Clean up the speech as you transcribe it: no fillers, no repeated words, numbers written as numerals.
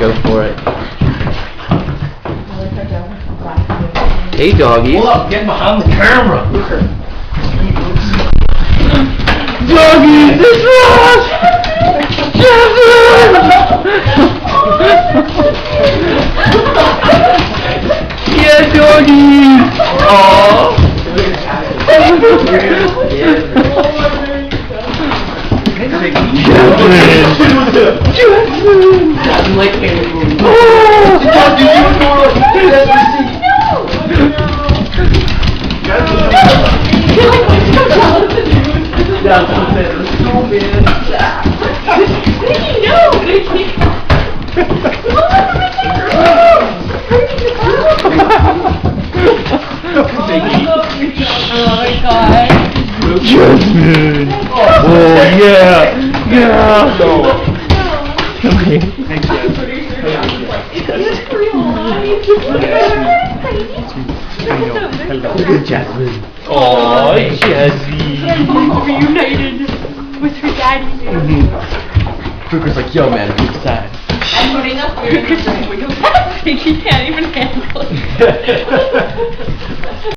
Go for it. Hey, doggy. Hold up, get behind the camera. Doggy, this was Jasmine! Yeah, doggy! Aww! Jasmine like candy. Jasmine! Oh, yeah! Yeah! Okay. Thanks, Jasmine. Oh, Jazzy. Reunited with her daddy. Kruger's like, yo, man, I'm sad. I'm putting up food. He can't even handle it.